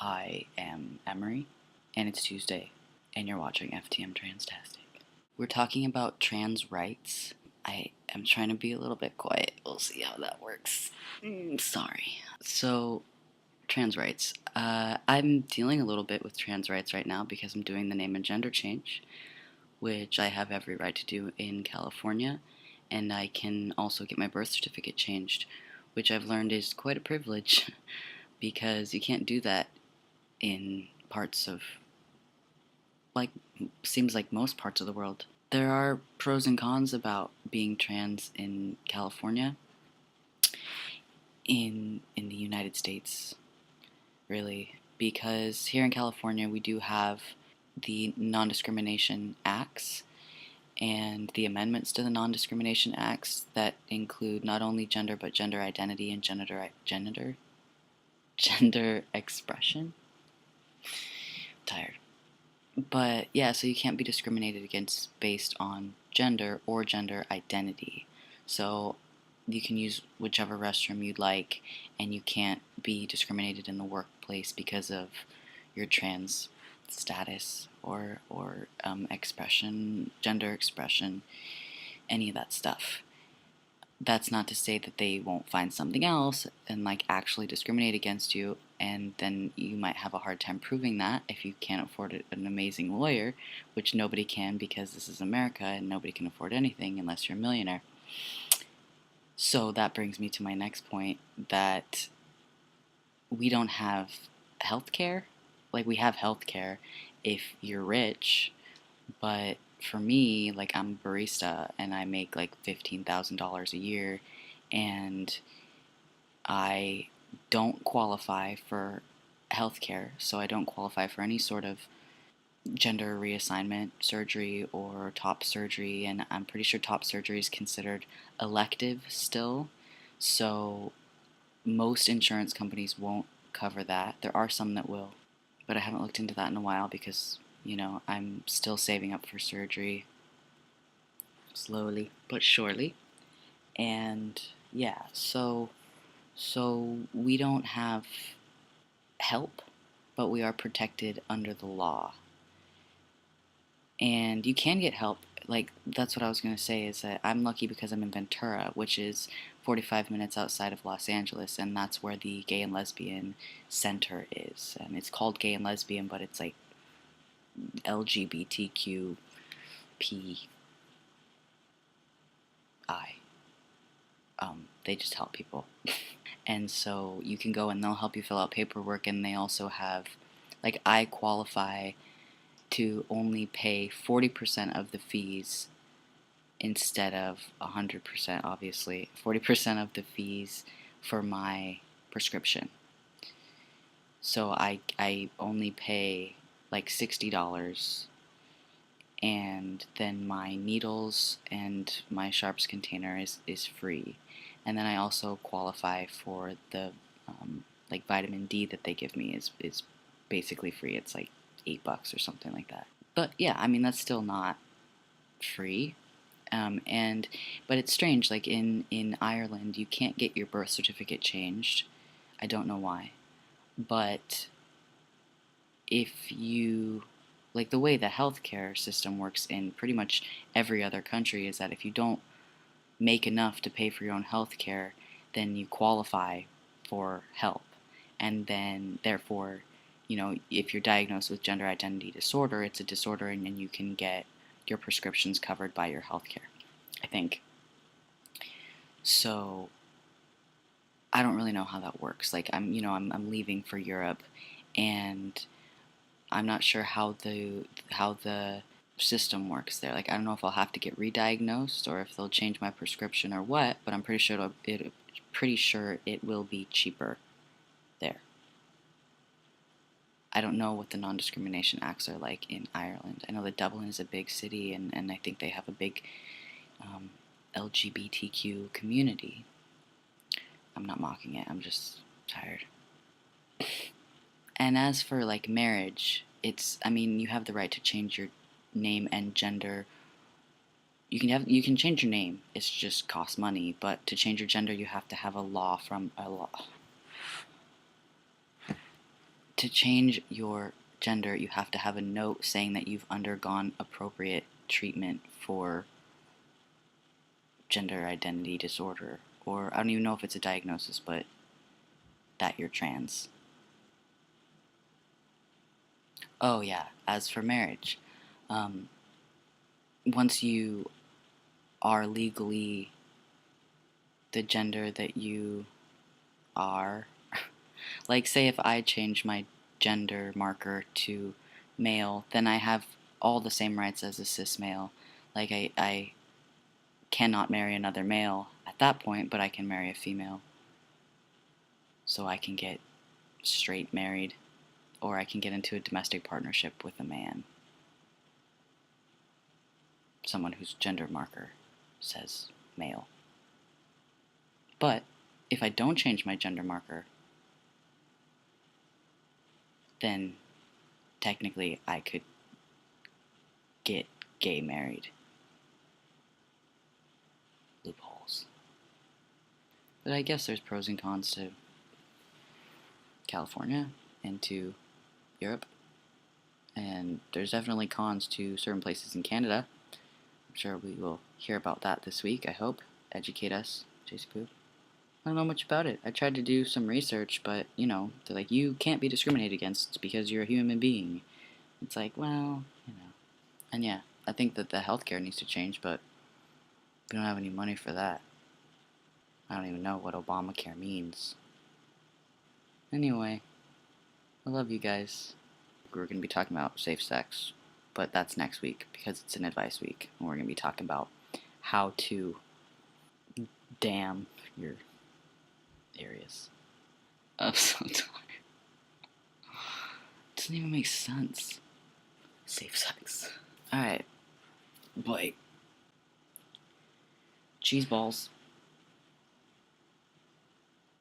I am Emery, and it's Tuesday, and you're watching FTM Transtastic. We're talking about trans rights. I am trying to be a little bit quiet. We'll see how that works. Sorry. So, trans rights. I'm dealing a little bit with trans rights right now because I'm doing the name and gender change, which I have every right to do in California, and I can also get my birth certificate changed, which I've learned is quite a privilege because you can't do that in parts of, like, seems like most parts of the world. There are pros and cons about being trans in California, in the United States, really, because here in California we do have the non-discrimination acts and the amendments to the non-discrimination acts that include not only gender but gender identity and gender expression. Tired. But yeah, so you can't be discriminated against based on gender or gender identity. So you can use whichever restroom you'd like, and you can't be discriminated in the workplace because of your trans status or expression, gender expression, any of that stuff. That's not to say that they won't find something else and like actually discriminate against you, and then you might have a hard time proving that if you can't afford an amazing lawyer, which nobody can because this is America and nobody can afford anything unless you're a millionaire. So that brings me to my next point, that we don't have health care. Like, we have health care if you're rich, but for me, like, I'm a barista and I make like $15,000 a year, and I don't qualify for healthcare, so I don't qualify for any sort of gender reassignment surgery or top surgery, and I'm pretty sure top surgery is considered elective still, so most insurance companies won't cover that. There are some that will, but I haven't looked into that in a while because, I'm still saving up for surgery slowly but surely. And yeah, so we don't have help, but we are protected under the law. And you can get help. Like, that's what I was going to say, is that I'm lucky because I'm in Ventura, which is 45 minutes outside of Los Angeles, and that's where the Gay and Lesbian Center is. And it's called Gay and Lesbian, but it's like LGBTQPI. They just help people. And so you can go and they'll help you fill out paperwork, and they also have, like, I qualify to only pay 40% of the fees instead of 100%, obviously. 40% of the fees for my prescription. So I only pay like $60, and then my needles and my sharps container is free. And then I also qualify for the like vitamin D that they give me is basically free. It's like $8 or something like that. But yeah, I mean, that's still not free. But it's strange. Like in Ireland, you can't get your birth certificate changed. I don't know why, but if you, like, the way the healthcare system works in pretty much every other country is that if you don't make enough to pay for your own health care, then you qualify for help. And then, therefore, if you're diagnosed with gender identity disorder, it's a disorder, and then you can get your prescriptions covered by your health care, I think. So, I don't really know how that works. Like, I'm leaving for Europe, and I'm not sure how the system works there. Like, I don't know if I'll have to get re-diagnosed or if they'll change my prescription or what, but I'm pretty sure it will be cheaper there. I don't know what the non-discrimination acts are like in Ireland. I know that Dublin is a big city, and I think they have a big LGBTQ community. I'm not mocking it, I'm just tired. And as for, like, marriage, you have the right to change your name and gender. You can change your name. It's just costs money. But to change your gender, you have to have a law from a law. to change your gender, you have to have a note saying that you've undergone appropriate treatment for gender identity disorder, or I don't even know if it's a diagnosis, but that you're trans. Oh, yeah, as for marriage, um, once you are legally the gender that you are, like, say if I change my gender marker to male, then I have all the same rights as a cis male. Like, I cannot marry another male at that point, but I can marry a female. So I can get straight married, or I can get into a domestic partnership with a man. Someone whose gender marker says male. But if I don't change my gender marker, then technically I could get gay married. Loopholes. But I guess there's pros and cons to California and to Europe. And there's definitely cons to certain places in Canada. I'm sure we will hear about that this week, I hope. Educate us, JC Poop. I don't know much about it. I tried to do some research, but, they're like, you can't be discriminated against because you're a human being. It's like, well, And yeah, I think that the healthcare needs to change, but we don't have any money for that. I don't even know what Obamacare means. Anyway, I love you guys. We're going to be talking about safe sex, but that's next week because it's an advice week. And we're going to be talking about how to damn your areas. I'm so tired. It doesn't even make sense. Safe sex. Alright. Boy. Cheese balls.